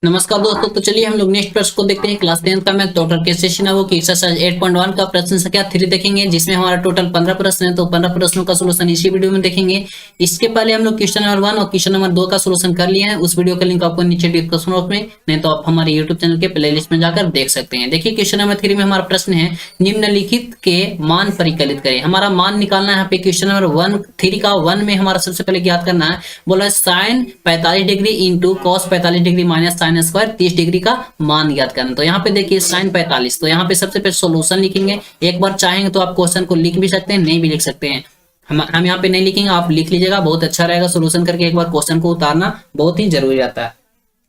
नमस्कार दोस्तों। तो चलिए हम लोग नेक्स्ट प्रश्न को देखते हैं। क्लास 10 का मैथ टोटल के सेशन है वो कि एक्सरसाइज 8.1 का प्रश्न संख्या 3 देखेंगे, जिसमें हमारा टोटल 15 प्रश्न है। तो 15 प्रश्नों का सोल्यूशन इसी वीडियो में देखेंगे। इसके पहले हम लोग क्वेश्चन नंबर 1 और क्वेश्चन नंबर 2 का सोल्यूशन कर लिए हैं। उस वीडियो का लिंक आपको नीचे डिस्क्रिप्शन बॉक्स में, नहीं तो आप हमारे यूट्यूब चैनल के प्लेलिस्ट में जाकर देख सकते हैं। देखिए क्वेश्चन नंबर 3 में हमारा प्रश्न है, निम्नलिखित के मान परिकलित करें। हमारा मान निकालना है यहाँ पे। क्वेश्चन नंबर 3 का 1 में हमारा सबसे पहले ज्ञात करना है, बोला है sine 45 degree into cos 45 degree minus sine square 30 degree का मान ज्ञात करना। तो यहाँ पे देखिए साइन 45, तो यहाँ पे सबसे पहले सॉल्यूशन लिखेंगे। एक बार चाहेंगे तो आप क्वेश्चन को लिख भी सकते हैं, नहीं भी लिख सकते हैं। हम यहाँ पे नहीं लिखेंगे, आप लिख लीजिएगा, बहुत अच्छा रहेगा। सॉल्यूशन करके एक बार क्वेश्चन को उतारना बहुत ही जरूरी रहता है।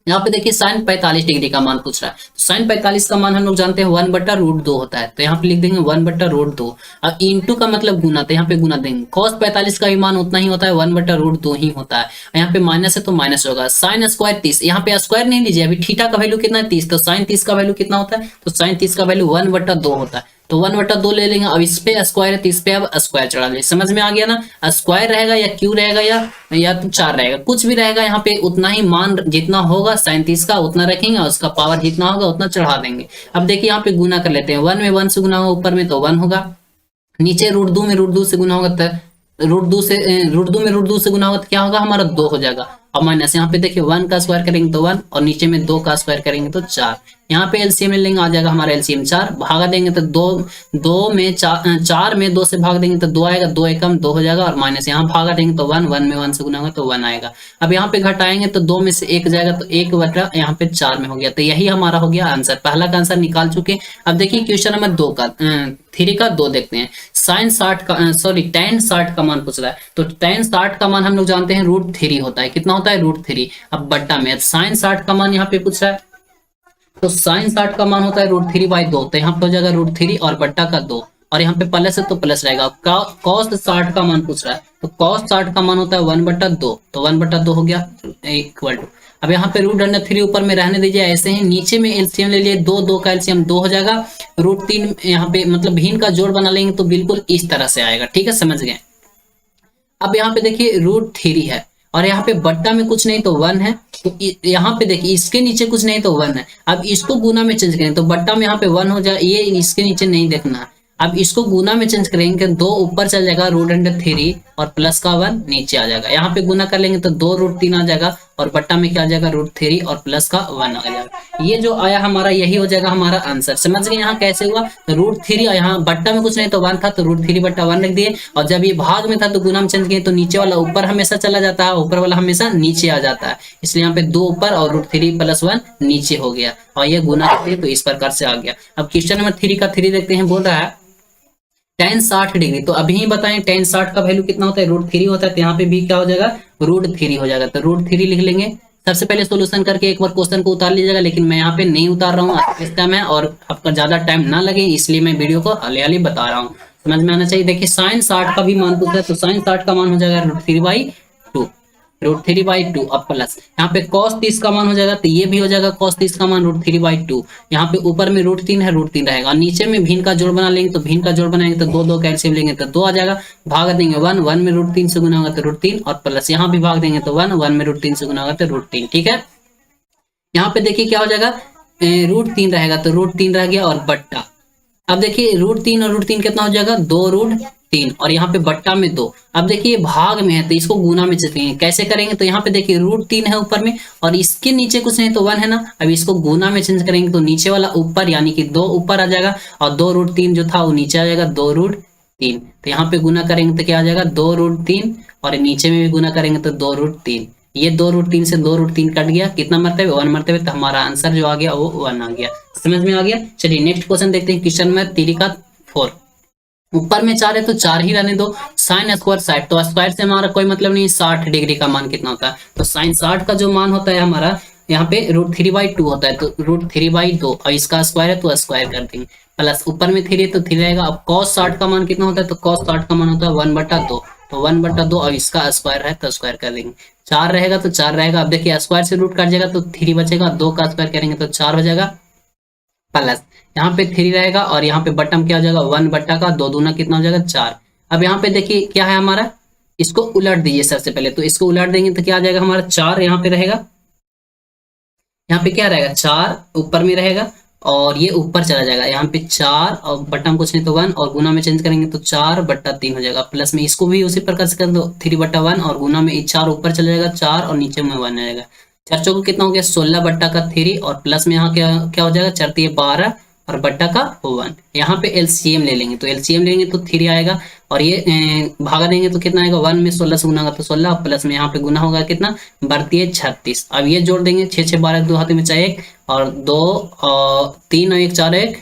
यहाँ पे देखिए साइन 45 डिग्री का मान पूछ रहा है। तो साइन 45 का मान हम लोग जानते हैं 1/√2 होता है। तो यहाँ पे लिख देंगे 1/√2। अब इंटू का मतलब गुना, तो यहाँ पे गुना देंगे। कॉस 45 का भी मान उतना ही होता है, 1/√2 ही होता है। यहाँ पे माइनस है तो माइनस होगा। साइन स्क्वायर 30, यहाँ पे स्क्वायर नहीं लीजिए, अभी थीटा का वैल्यू कितना है 30, तो साइन 30 का वैल्यू कितना होता है, तो साइन 30 का वैल्यू 1/2 होता है। तो 1/2 ले लेंगे। अब इस पे स्क्वायर है तो इस पे अब स्क्वायर चढ़ा लेंगे। समझ में आ गया ना। स्क्वायर रहेगा या क्यू रहेगा या तो 4 रहेगा, कुछ भी रहेगा। यहाँ पे उतना ही मान जितना होगा साइन 30 का उतना रखेंगे और उसका पावर जितना होगा उतना चढ़ा देंगे। अब देखिए यहाँ पे गुना कर लेते हैं। 1 में 1 से गुना होगा, ऊपर में तो 1 होगा, नीचे √2 में √2 से गुना होगा तो √2 से √2 में √2 से गुना होगा तो क्या होगा हमारा 2 हो जाएगा। अब माइनस यहाँ पे देखिए 1 का स्क्वायर करेंगे तो 1 और नीचे में 2 का स्क्वायर करेंगे तो 4। यहाँ पे एलसीएम लेंगे, आ जाएगा हमारा एलसीएम 4। भागा देंगे तो 2 में 4 में 2 से भाग देंगे तो 2 आएगा, 2 एकम 2 हो जाएगा। और माइनस यहाँ भागा देंगे तो 1 में 1 से गुना होगा तो 1 आएगा। अब यहाँ पे घटाएंगे तो 2 में से 1 जाएगा तो 1 यहाँ पे 4 में हो गया। तो यही हमारा हो गया आंसर। पहला का आंसर निकाल चुके। अब देखिए क्वेश्चन नंबर 2 का 3 का 2 देखते हैं। साइन 60 का tan 60 का मान पूछ रहा है। तो tan 60 का मान हम लोग जानते हैं √3 होता है। कितना होता है √3। अब बट्टा में साइन 60 का मान यहाँ पे पूछ रहा है, तो साइन 60 का मान होता है √3/2। तो यहाँ पे हो जाएगा √3 और बट्टा का 2, और यहाँ पे प्लस है तो प्लस रहेगा। कॉस 60 का मान पूछ रहा है, तो कॉस 60 का मान होता है 1/2। तो 1/2 हो गया इक्वल टू। अब यहाँ पे √3 ऊपर में रहने दीजिए ऐसे ही। नीचे में एलसीएम ले लिए, 2 का एलसीएम 2 हो जाएगा। √3 यहाँ पे मतलब भिन्न का जोड़ बना लेंगे तो बिल्कुल इस तरह से आएगा। ठीक है, समझ गए। अब यहाँ पे देखिए √3 है और यहाँ पे बट्टा में कुछ नहीं तो 1 है। तो यहाँ पे देखिए इसके नीचे कुछ नहीं तो 1 है। अब इसको गुना में चेंज करें तो बट्टा में यहाँ पे 1 हो जाए, ये इसके नीचे नहीं देखना। अब इसको गुना में चेंज करेंगे, 2 ऊपर चल जाएगा √3 और प्लस का 1 नीचे आ जाएगा। यहाँ पे गुना कर लेंगे तो 2√3 आ जाएगा और बट्टा में क्या आ जाएगा √3 और प्लस का 1 आ जाएगा। ये जो आया हमारा यही हो जाएगा हमारा आंसर। समझ गए यहाँ कैसे हुआ। √3 और यहाँ बट्टा में कुछ नहीं तो 1 था तो √3/1 लिख दिए। और जब ये भाग में था तो गुना में चेंज किए तो नीचे वाला ऊपर हमेशा चला जाता है, ऊपर वाला हमेशा नीचे आ जाता है। इसलिए यहाँ पे 2 ऊपर और √3 + 1 नीचे हो गया और ये गुना करते तो इस प्रकार से आ गया। अब क्वेश्चन नंबर 3 का 3 देखते हैं। बोल रहा है tan 60 डिग्री। तो अभी ही बताएं tan 60 का वैल्यू कितना होता है, √3 होता है। तो यहाँ पे भी क्या हो जाएगा √3 हो जाएगा। तो √3 लिख लेंगे। सबसे पहले सोल्यूशन करके एक बार क्वेश्चन को उतार लीजिएगा, लेकिन मैं यहाँ पे नहीं उतार रहा हूँ इस टाइम है और आपका ज्यादा टाइम ना लगे इसलिए मैं वीडियो को हाली बता रहा हूँ। समझ में आना चाहिए। देखिए साइन 60 का भी मान पूछ रहा है, तो साइन 60 का मान हो जाएगा √3/2 √3/2। अब प्लस यहाँ पे cos 30 का मान हो जाएगा, तो ये भी हो जाएगा cos 30 का मान √3/2। यहाँ पे ऊपर में √3 है, √3 रहेगा। नीचे में भिन्न का जोड़ बना लेंगे, तो भिन्न का जोड़ बनाएंगे तो 2 कैल्सियम लेंगे तो 2 आ जाएगा। भाग देंगे 1 में √3 से गुना होगा तो √3 और प्लस यहाँ भी भाग देंगे तो 1 में √3 से गुना होगा तो √3। ठीक है, यहाँ पे देखिए क्या हो जाएगा √3 रहेगा तो √3 रह गया और बट्टा। अब देखिए √3 और √3 कितना हो जाएगा 2√3 और यहाँ पे बट्टा में 2। अब देखिए भाग में है तो इसको गुना में चलेंगे। कैसे करेंगे, तो यहाँ पे देखिए √3 है ऊपर में और इसके नीचे कुछ नहीं तो 1 है ना। अब इसको गुना में चेंज करेंगे तो नीचे वाला ऊपर यानी कि 2 ऊपर आ जाएगा और 2√3 जो था वो नीचे आ जाएगा 2√3। तो यहाँ पे गुना करेंगे तो क्या आ जाएगा 2√3 और नीचे में भी गुना करेंगे तो 2√3। ये 2√3 से 2√3 कट गया, कितना मरतबे 1 मरतबे। तो हमारा आंसर जो आ गया वो 1 आ गया। समझ में आ गया। चलिए नेक्स्ट क्वेश्चन देखते हैं। क्वेश्चन में 3 का 4। ऊपर में 4 है तो 4 ही रहने दो। साइन स्क्वायर 60, तो स्क्वायर से हमारा कोई मतलब नहीं। 60 डिग्री का मान कितना होता है, तो साइन 60 का जो मान होता है हमारा यहाँ पे √3/2 होता है। तो √3/2 और इसका स्क्वायर है तो स्क्वायर कर देंगे। प्लस ऊपर में 3 है तो 3 रहेगा। अब cos 60 का मान कितना होता है, तो cos 60 का मान होता है 1/2। तो 1/2 और इसका स्क्वायर है तो स्क्वायर कर देंगे। 4 रहेगा तो 4 रहेगा। अब देखिए स्क्वायर से रूट कट जाएगा तो 3 बचेगा। 2 का स्क्वायर करेंगे तो 4 हो जाएगा। प्लस यहाँ पे 3 रहेगा और यहाँ पे बटम क्या हो जाएगा 1/2 दूना कितना हो जाएगा 4। अब यहाँ पे देखिए क्या है हमारा, इसको उलट दीजिए सबसे पहले। तो इसको उलट देंगे तो क्या आ जाएगा हमारा 4 यहाँ पे रहेगा। यहाँ पे क्या रहेगा, 4 ऊपर में रहेगा और ये ऊपर चला जाएगा, यहाँ पे 4 और बट्टा में कुछ नहीं तो 1 और गुना में चेंज करेंगे तो 4/3 हो जाएगा। प्लस में इसको भी उसी प्रकार से कर दो 3/1 और गुना में 4 ऊपर चला जाएगा 4 और नीचे में 1 आ जाएगा। 4 चौको कितना हो गया 16/3 और प्लस में यहाँ क्या क्या हो जाएगा 4 3 12 और बट्टा का 1। यहाँ पे एलसीएम ले लेंगे, तो एलसीएम लेंगे तो 3 आएगा और ये भागा देंगे तो कितना आएगा 1 में 16 से गुना होगा तो 16 और प्लस में यहाँ पे गुना होगा कितना 36। अब ये जोड़ देंगे 6 6 12 2 हाथ में चाहे 1 और 2 और 3 और 1 4 1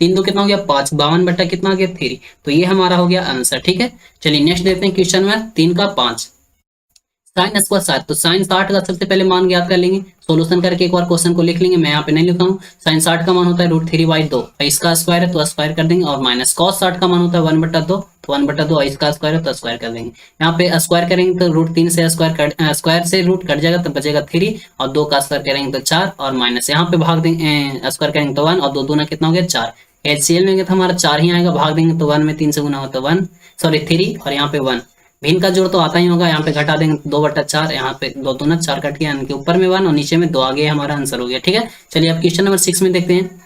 3 2 कितना हो गया 5 52 बट्टा कितना हो गया 3। तो ये हमारा हो गया आंसर। ठीक है, चलिए नेक्स्ट देखते हैं क्वेश्चन में 3 का 5 साइन स्क्वायर 60। तो साइन 60 का सबसे पहले मान ज्ञात कर लेंगे, सोल्यूशन करके एक बार क्वेश्चन को लिख लेंगे, मैं यहाँ पे नहीं लिखा हूँ। साइन 60 का मान होता है √3/2, इसका स्क्वायर है तो स्क्वायर कर देंगे और माइनस कॉस 60 का मान होता है 1/2, तो 1/2 इसका स्क्वायर है तो स्क्वायर कर देंगे। यहाँ पे स्क्वायर करेंगे तो √3 से स्क्वायर से रूट कट जाएगा तो बचेगा 3 और 2 का स्क्वायर करेंगे तो 4 और माइनस यहाँ पे भाग देंगे स्क्वायर करेंगे तो 1 और 2 दूना कितना हो गया 4। एलसीएम लेंगे तो हमारा 4 ही आएगा, भाग देंगे तो 1 में 3 से गुना हो तो 3 और यहाँ पे 1। भिन्न का जोड़ तो आता ही होगा, यहाँ पे घटा देंगे 2/4, यहाँ पे 2 दूना 4 कट गया, यानी कि ऊपर में 1 और नीचे में 2 आ गया, हमारा आंसर हो गया। ठीक है, चलिए अब क्वेश्चन नंबर 6 में देखते हैं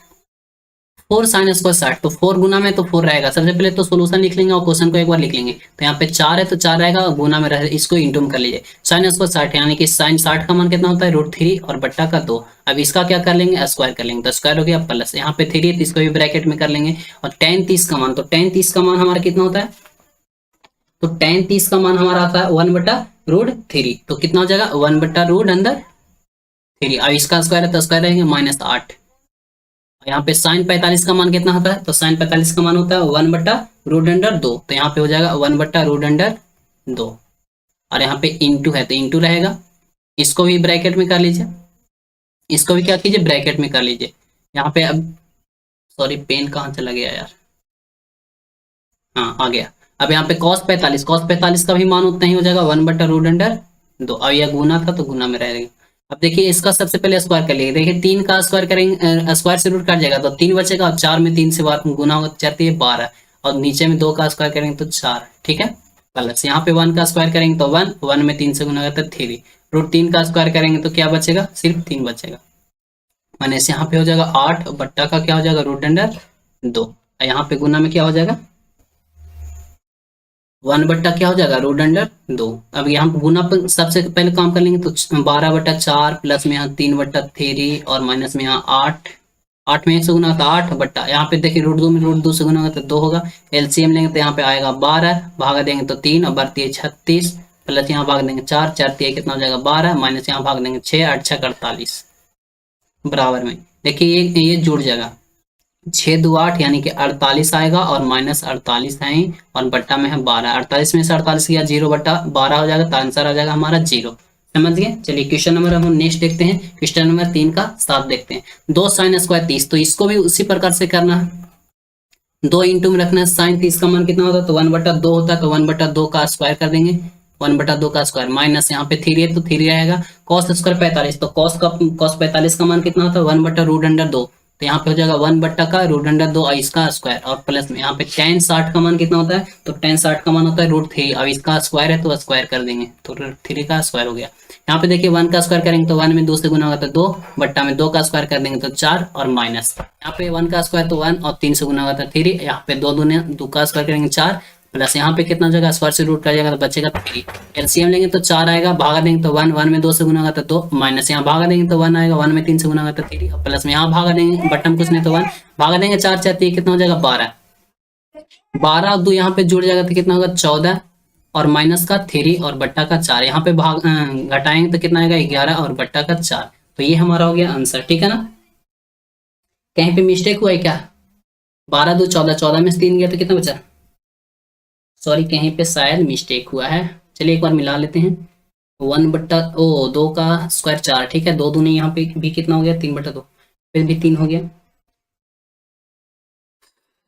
4 साइन स्क्वायर 60। तो 4 गुना में तो 4 रहेगा, सबसे पहले तो सोल्यूशन लिख लेंगे और क्वेश्चन को एक बार लिख लेंगे। तो यहाँ पे 4 है तो 4 रहेगा और गुना में रहे, इसको इंटू कर लीजिए। साइन स्क्वायर 60 यानी कि साइन 60 का मान कितना होता है √3 और बट्टा का 2। अब इसका क्या कर लेंगे स्क्वायर कर लेंगे, तो स्क्वायर हो गया प्लस यहाँ पे 3 है तो इसको भी ब्रैकेट में कर लेंगे और tan 30 का मान, तो tan 30 का मान हमारा कितना होता है, तो tan 30 का मान हमारा आता है 1/√3, तो कितना हो जाएगा 1/√3। अब इसका स्क्वायर है तो स्क्वायर रहेंगे -8। यहाँ पे साइन 45 का मान कितना होता है, तो साइन 45 का मान होता है 1/√2, तो यहाँ पे हो जाएगा 1/√2 और यहाँ पे इंटू है तो इंटू रहेगा, इसको भी ब्रैकेट में कर लीजिए, इसको भी क्या कीजिए ब्रैकेट में कर लीजिए। यहाँ पे अब सॉरी पेन कहाँ चला गया यार, हाँ आ गया। अब यहाँ पे cos 45 का भी मान उतना ही हो जाएगा 1/√2। अब यह गुना था तो गुना में रहेगा। अब देखिए इसका सबसे पहले स्क्वायर कर लिए, देखिए 3 का स्क्वायर करेंगे, स्क्वायर से रूट कट जाएगा तो 3 बचेगा और 4 में 3 से गुना होगा 4 3 12 और नीचे में 2 का स्क्वायर करेंगे तो 4। ठीक है, प्लस यहाँ पे 1 का स्क्वायर करेंगे तो 1 में 3 से गुना होगा तो 3, √3 का स्क्वायर करेंगे तो क्या बचेगा सिर्फ 3 बचेगा, माने यहाँ पे हो जाएगा 8 बट्टा का क्या हो जाएगा √2। यहाँ पे गुना में क्या हो जाएगा 1 बट्टा क्या हो जाएगा √2। अब यहाँ गुना पर सबसे पहले काम कर लेंगे तो 12/4 प्लस में यहाँ 3/3 और माइनस में यहाँ 8 में 1 से गुना होता है 8 बट्टा, यहाँ पे देखिए √2 में √2 से गुना होगा तो 2 होगा। एलसीएम लेंगे तो यहाँ पे आएगा 12, भागा देंगे तो 3 और बढ़ती है 36 प्लस यहाँ भाग देंगे 4 4 3 कितना हो जाएगा 12 माइनस यहाँ भाग देंगे 6 8 6 48 बराबर में। देखिए ये जुड़ जाएगा 6 2 8 यानी कि 48 आएगा और -48 है और बट्टा में है 12, 48 में से 48 किया 0/12 हो जाएगा, तो आंसर आ जाएगा हमारा 0। समझ गए। चलिए क्वेश्चन नंबर हम नेक्स्ट देखते हैं, क्वेश्चन नंबर 3 का 7 देखते हैं। 2 साइन स्क्वायर 30, तो इसको भी उसी प्रकार से करना है, 2 इंटू में रखना है। साइन 30 का मान कितना होता है, तो 1/2 होता है, तो 1/2 का स्क्वायर कर देंगे, 1/2 का स्क्वायर माइनस यहाँ पे 3 है तो 3 रहेगा। कॉस स्क्वायर 45, तो कॉस 45 का मान कितना होता है 1/√2, तो यहाँ पे हो जाएगा 1 बट्टा का √2 इसका स्क्वायर और प्लस में यहाँ पे tan 60 का मान कितना होता है, तो tan 60 का मान होता है √3, अब इसका स्क्वायर है तो स्क्वायर कर देंगे तो 3 का स्क्वायर हो गया। यहाँ पे देखिए 1 का स्क्वायर करेंगे तो 1 में 2 से गुना होगा तो 2 बट्टा में 2 का स्क्वायर कर देंगे तो 4 और माइनस यहाँ पे 1 का स्क्वायर तो 1 और 3 से गुना होगा तो 3, यहाँ पे 2 का स्क्वायर करेंगे 4 प्लस यहाँ पे कितना जगह स्क्वायर से रूट कर जाएगा तो बचेगा 3। एलसीएम लेंगे तो 4 आएगा, भागा देंगे तो 1 में 2 से गुना होगा तो 2 माइनस यहाँ भागा देंगे तो 1 आएगा, 1 में 3 से गुना होगा तो 3 और प्लस में यहाँ भागा देंगे बटन कुछ नहीं तो 1 भागा देंगे 4 4 3 कितना हो जाएगा 12 और 2 यहाँ पे जुड़ जाएगा तो कितना होगा 14 और माइनस का 3 और बट्टा का 4, यहाँ पे भाग घटाएंगे तो कितना आएगा 11 और बट्टा का 4। तो ये हमारा हो गया आंसर। ठीक है ना, कहीं पे मिस्टेक हुआ है क्या, 12 2 14, 14 में से 3 गया तो कितना बचा, सॉरी कहीं पे शायद मिस्टेक हुआ है। चलिए एक बार मिला लेते हैं, 2 का स्क्वायर 4, ठीक है, 2 दूनी यहाँ पे भी कितना हो गया 3/2, फिर भी 3 हो गया,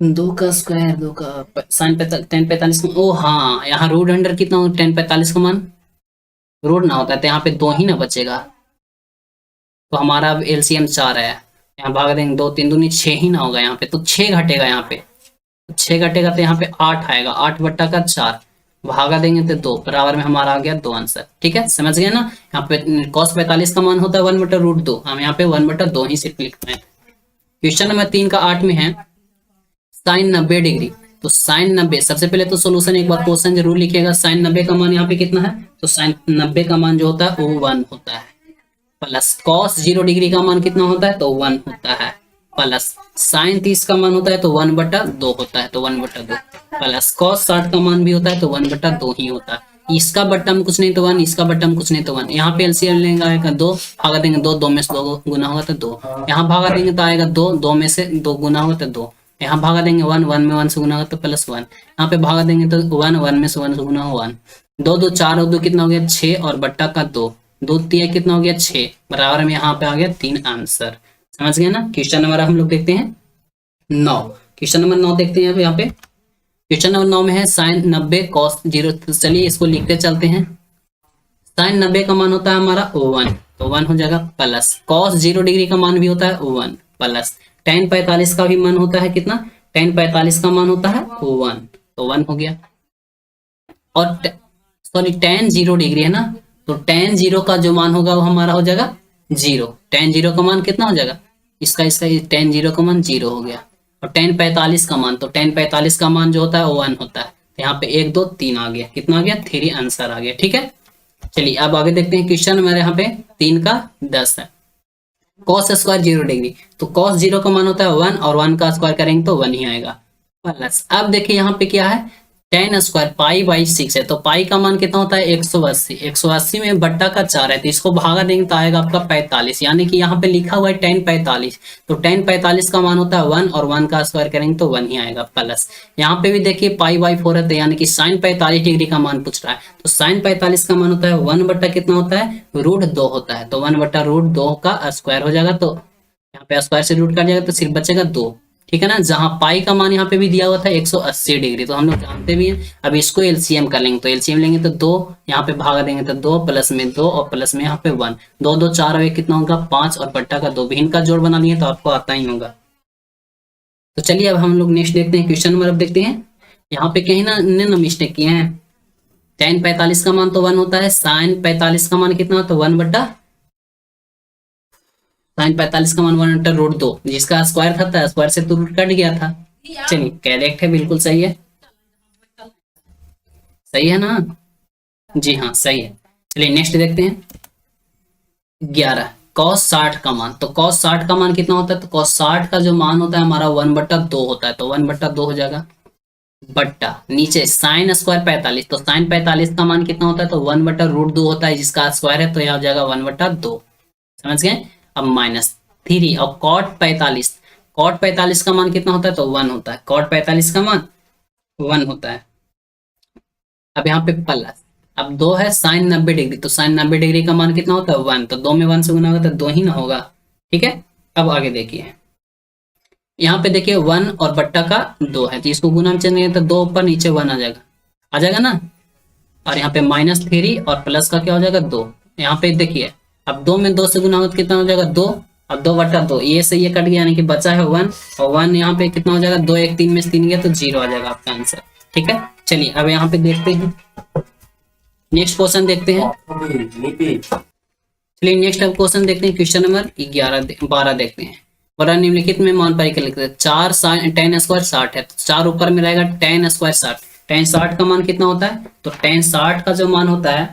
2 का स्क्वायर 2 का साइन 45 ओ हाँ यहाँ √100 कितना हो 1045 का मान रूट ना होता है तो यहाँ पे 2 ही ना बचेगा, तो हमारा एलसीएम 4 है, यहाँ भाग देंगे 2 3 दूनी 6 ही ना होगा, यहाँ पे तो 6 घटेगा, यहाँ पे 6 घटेगा तो यहाँ पे 8 आएगा, 8 बट्टा का 4 भागा देंगे तो 2, बराबर में हमारा आ गया 2 आंसर। ठीक है, समझ गए ना। यहाँ पे cos 45 का मान होता है 1/√2, हम यहाँ पे 1/2 ही सिर्फ लिखते हैं। क्वेश्चन नंबर 3 का 8 में है साइन 90 डिग्री। तो साइन 90, सबसे पहले तो सोल्यूशन एक बार क्वेश्चन जरूर लिखिएगा। साइन 90 का मान यहाँ पे कितना है, तो साइन 90 का मान जो होता है वो 1 होता है। प्लस कॉस 0 डिग्री का मान कितना होता है, तो 1 होता है। प्लस साइन 30 का मान होता है तो 1/2 होता है, तो 1/2। प्लस कॉस 60 का मान भी होता है तो 1/2 ही होता है। इसका बट्टा में कुछ नहीं तो 1, इसका बट्टा में कुछ नहीं तो 1। यहाँ पे एलसीएम लेंगे आएगा 2, भागा देंगे 2, 2 में से 2 गुना होगा तो 2। यहाँ भागा देंगे तो आएगा 2, 2 में से 2 गुना होगा तो 2। यहाँ भागा देंगे 1, 1 में 1 से गुना होगा तो +1। यहाँ पे भागा देंगे तो 1, 1 में से 1 से गुना होगा 1। 2 2 4 और 2 कितना हो गया 6, और बट्टा का 2, 2 3 कितना हो गया 6, बराबर में यहाँ पे आ गया 3 आंसर। समझ गए ना। क्वेश्चन नंबर हम लोग देखते हैं 9। क्वेश्चन नंबर 9 देखते हैं यहाँ पे। क्वेश्चन नंबर 9 में है साइन 90 कॉस 0। तो चलिए इसको लिखते चलते हैं। साइन 90 का मान होता है हमारा 1, तो 1 हो जाएगा। प्लस कॉस 0 डिग्री का मान भी होता है 1, प्लस tan 45 का भी मान होता है कितना, tan 45 का मान होता है 1, तो 1 हो गया। और सॉरी tan 0 डिग्री है ना, तो tan 0 का जो मान होगा वो हमारा हो जाएगा 0। tan 0 का मान कितना हो जाएगा, इसका tan 0 का मान 0 हो गया। और tan 45 का मान, तो tan 45 का मान जो होता है वो 1 होता है। तो यहाँ पे 1 2 3 आ गया, कितना आ गया 3 आंसर आ गया। ठीक है, चलिए अब आगे देखते हैं। क्वेश्चन हमारे यहाँ पे 3 का 10 है। कॉस स्क्वायर 0 डिग्री, तो कॉस 0 का मान होता है 1, और 1 का स्क्वायर करेंगे तो 1 ही आएगा। प्लस अब देखिए यहाँ पे क्या है, tan स्क्वायर π/6 है, तो पाई का मान कितना होता है 180। 180 में बट्टा का 4 है, तो इसको भागा देंगे तो आएगा आपका 45, यानी कि यहाँ पे लिखा हुआ है tan 45, तो tan 45 का मान होता है 1, और 1 का स्क्वायर करेंगे तो 1 ही आएगा। प्लस यहाँ पे भी देखिए π/4 है, तो यानी कि साइन 45 डिग्री का मान पूछ रहा है, तो साइन 45 का मान होता है 1 बट्टा कितना होता है √2 होता है, तो 1/√2 का स्क्वायर हो जाएगा। तो यहाँ पे स्क्वायर से रूट कट जाएगा तो सिर्फ बचेगा 2। ठीक है ना। जहां पाई का मान यहाँ पे भी दिया हुआ था 180 डिग्री, तो हम लोग जानते भी हैं। अब इसको एलसीएम कर लेंगे, तो एलसीएम लेंगे तो 2, यहाँ पे भागा देंगे तो 2, प्लस में 2 और प्लस में यहाँ पे 1, 2 2 4 और 1 कितना होगा 5, और बट्टा का 2 भी इनका जोड़ बना लिए तो आपको आता ही होगा। तो चलिए अब हम लोग नेक्स्ट देखते हैं। क्वेश्चन नंबर अब देखते हैं। यहाँ पे कहीं ना मिस्टेक किए हैं। tan 45 का मान तो 1 होता है, साइन 45 का मान कितना होता है 1 बट्टा साइन 45 का मान 1/√2, जिसका स्क्वायर था स्क्वायर से तो रूट कट गया था। चलिए करेक्ट है, बिल्कुल सही है, सही है ना, जी हाँ सही है। चलिए नेक्स्ट देखते हैं 11 cos 60 का मान। तो cos 60 का मान कितना होता है, तो cos 60 का जो मान होता है हमारा 1/2 होता है, तो 1/2 हो जाएगा। बट्टा नीचे साइन स्क्वायर 45, तो साइन 45 का मान कितना होता है, तो 1/√2 होता है, जिसका स्क्वायर है तो यह हो जाएगा 1/2। समझ गए। अब -3 और cot 45 का मान कितना होता है, तो 1 होता है। cot 45 का मान 1 होता है। अब यहाँ पे प्लस, अब 2 है साइन 90 डिग्री, तो साइन 90 डिग्री का मान कितना होता है 1, तो 2 में 1 से गुना होगा तो 2 ही ना होगा। ठीक है, अब आगे देखिए यहाँ पे देखिए 1 और बट्टा का 2 है, तो इसको गुना में चलेंगे तो 2 ऊपर नीचे 1 आ जाएगा ना। और यहाँ पे -3 और प्लस का क्या हो जाएगा 2। यहाँ पे देखिए अब 2 में 2 से गुना होगा तो कितना हो जाएगा 2, अब 2/2, ये से ये कट गया, यानी कि बचा है 1, और 1 यहाँ पे कितना हो जाएगा 2 1 3 में से 3 गया तो 0 आ जाएगा आपका आंसर। ठीक है, चलिए अब यहाँ पे देखते हैं नेक्स्ट क्वेश्चन देखते हैं। चलिए नेक्स्ट अब क्वेश्चन देखते हैं। क्वेश्चन नंबर 12 देखते हैं। बड़ा निम्नलिखित में मान पर लिखते हैं 4 tan स्क्वायर 60 है, तो 4 ऊपर में रहेगा tan स्क्वायर 60। tan 60 का मान कितना होता है, तो tan 60 का जो मान होता है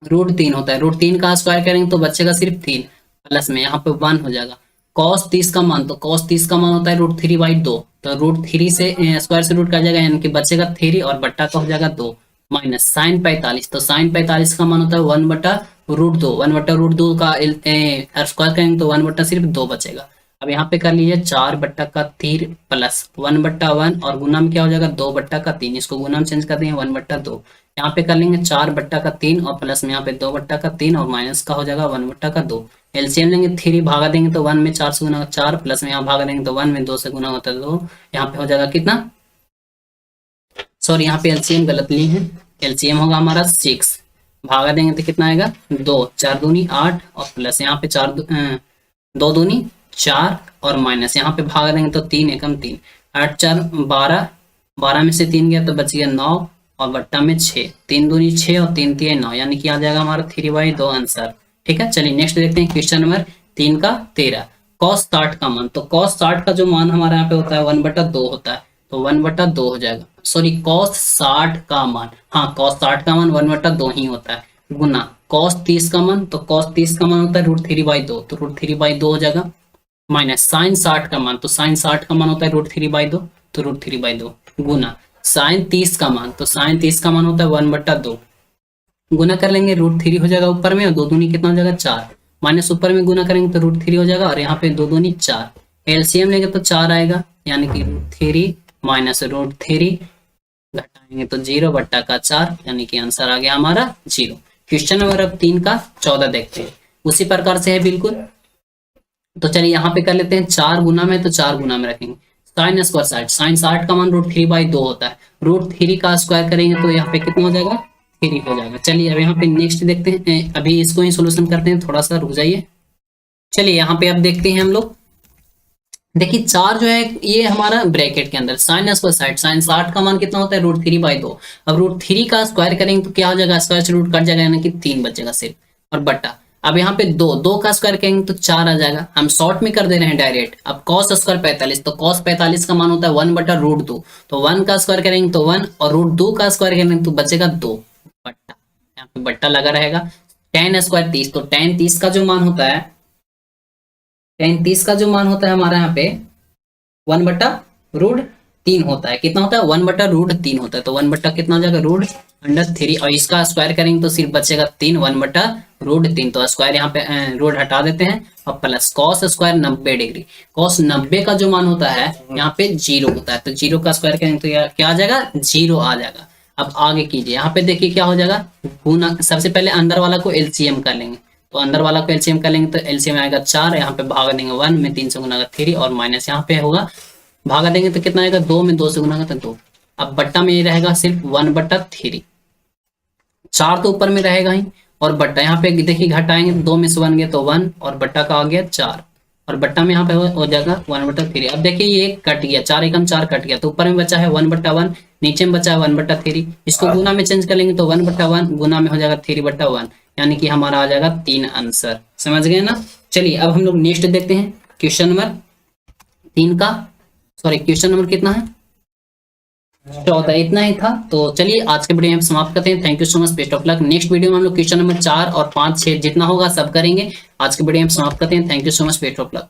√3 होता है। √3 का स्क्वायर करेंगे तो बचेगा सिर्फ 3, प्लस में यहाँ पे 1 हो जाएगा। cos 30 का मान, तो cos 30 का मान होता है √3/2, तो √3 से स्क्वायर से रूट कर जाएगा, यानी कि बचेगा 3 और बट्टा का हो जाएगा 2, माइनस साइन 45, तो साइन 45 का मान होता है 1/√2, 1/√2 का स्क्वायर करेंगे तो 1 सिर्फ 2 बचेगा। अब यहाँ पे कर लीजिए 4/3 प्लस 1/1, और गुना में क्या हो जाएगा 2/3, इसको गुना में चेंज कर देंगे 1/2। यहाँ पे कर लेंगे 4/3 और प्लस में यहाँ पे 2/3 और माइनस का हो जाएगा 1/2। एलसीएम लेंगे 3 भागा देंगे तो 1 में 4 से गुना 4, प्लस में यहाँ भागा देंगे तो 1 में 2 से गुना होता है 2, यहाँ पे हो जाएगा कितना, सॉरी यहाँ पे एलसीएम गलत ली है, एलसीएम होगा हमारा 6, भागा देंगे तो कितना आएगा 2, 4 दूनी 8 और प्लस यहाँ पे 2 दूनी 4 और माइनस यहाँ पे भागा देंगे तो 3 एकम 3, 8 4 12, 12 में से 3 गया तो बच गया 9 और बट्टा में 6, 3 दूनी 6 और 3 तिये 9, यानी कि आ जाएगा हमारा 3/2 आंसर। ठीक है, चलिए नेक्स्ट देखते हैं क्वेश्चन नंबर 3 का 13। cos 60 का मान, तो cos 60 का जो मान हमारे यहाँ पे होता है 1/2 होता है, तो 1/2 हो जाएगा। सॉरी, cos 60 का मान, हाँ cos 60 का मान 1/2 ही होता है, गुना cos 30 का मान, तो cos 30 का मान होता है √3/2, तो √3/2 हो जाएगा, माइनस sin 60 का मान, तो sin 60 का मान होता है √3/2, तो √3/2 गुना sin 30 का मान, तो sin 30 का मान होता है 1/2, गुना कर लेंगे √3 हो जाएगा ऊपर में, और 2 दूनी कितना हो जाएगा 4, माइनस ऊपर में गुना करेंगे तो √3 हो जाएगा, और यहाँ पे 2 दूनी 4, एलसीएम लेंगे तो 4 आएगा, यानी कि √3 माइनस √3 घटाएंगे तो 0/4, यानी कि आंसर आ गया हमारा 0। क्वेश्चन नंबर अब 3 का 14 देखते हैं, उसी प्रकार से है बिल्कुल। तो चलिए यहाँ पे कर लेते हैं 4 गुना में, तो 4 गुना में रखेंगे sin स्क्वायर 60, sin 60 का मान √3/2 होता है, √3 का स्क्वायर करेंगे तो यहाँ पे कितना हो जाएगा 3 हो जाएगा। चलिए अब यहाँ पे नेक्स्ट देखते हैं, अभी इसको ही सोल्यूशन करते हैं, थोड़ा सा रुक जाइए। चलिए यहाँ पे अब देखते हैं हम लोग, देखिए 4 जो है ये हमारा ब्रैकेट के अंदर sin स्क्वायर 60, sin 60 का मान कितना होता है √3/2, अब √3 का स्क्वायर करेंगे तो क्या हो जाएगा, स्क्वायर से रूट कट जाएगा, यानी कि 3 बचेगा सिर्फ, और बट्टा, अब यहाँ पे 2 का स्क्वायर करेंगे तो 4 आ जाएगा, हम शॉर्ट में कर दे रहे हैं डायरेक्ट। अब cos स्क्वायर 45, तो cos 45 का मान होता है 1/√2, तो 1 का स्क्वायर करेंगे तो 1, और √2 का स्क्वायर करेंगे तो बचेगा 2, बट्टा, यहाँ पे बट्टा लगा रहेगा। tan स्क्वायर 30, तो tan 30 का जो मान होता है, tan 30 का जो मान होता है हमारा यहाँ पे 1/√3 होता है, कितना होता है 1/√3 होता है, तो 1 कितना हो जाएगा √3, और इसका स्क्वायर करेंगे तो सिर्फ बचेगा 3, 1/√3, तो स्क्वायर यहाँ पे रूट हटा देते हैं, और plus cos square 90 degree, cos 90 का जो मान होता है यहाँ पे 0 होता है, तो 0 का स्क्वायर करेंगे तो क्या आ जाएगा 0 आ जाएगा। अब आगे कीजिए, यहाँ पे देखिए क्या हो जाएगा, गुना, सबसे पहले अंदर वाला को एलसीएम कर लेंगे, तो अंदर वाला को एलसीएम कर लेंगे तो एलसीएम आएगा 4, यहाँ पे भागा देंगे 1 में, 3 से गुना 3, और माइनस यहाँ पे होगा, भागा देंगे तो कितना आएगा 2 में, 2 से गुना तो 2, अब बट्टा में ये रहेगा सिर्फ 1/3, 4 तो ऊपर में रहेगा ही, और बट्टा यहाँ पे देखिए घटाएंगे 2 में से 1 गया तो 1, और बट्टा का आ गया 4, और बट्टा में यहाँ पे हो जाएगा 1/3। अब देखिए ये कट गया, 4 एकम 4 कट गया, तो ऊपर में बचा है 1/1, नीचे में बचा है 1/3, इसको गुना में चेंज कर लेंगे तो 1/1 गुना में हो जाएगा 3/1, यानी कि हमारा आ जाएगा 3 आंसर। समझ गए ना। चलिए अब हम लोग नेक्स्ट देखते हैं, क्वेश्चन नंबर 3 का, सॉरी क्वेश्चन नंबर कितना है 14, इतना ही था। तो चलिए आज के वीडियो में समाप्त करते हैं। Thank you so much, best of luck. Next video में हम लोग क्वेश्चन नंबर 4 और 5, 6 जितना होगा सब करेंगे। आज के वीडियो में समाप्त करते हैं। Thank you so much, best of luck.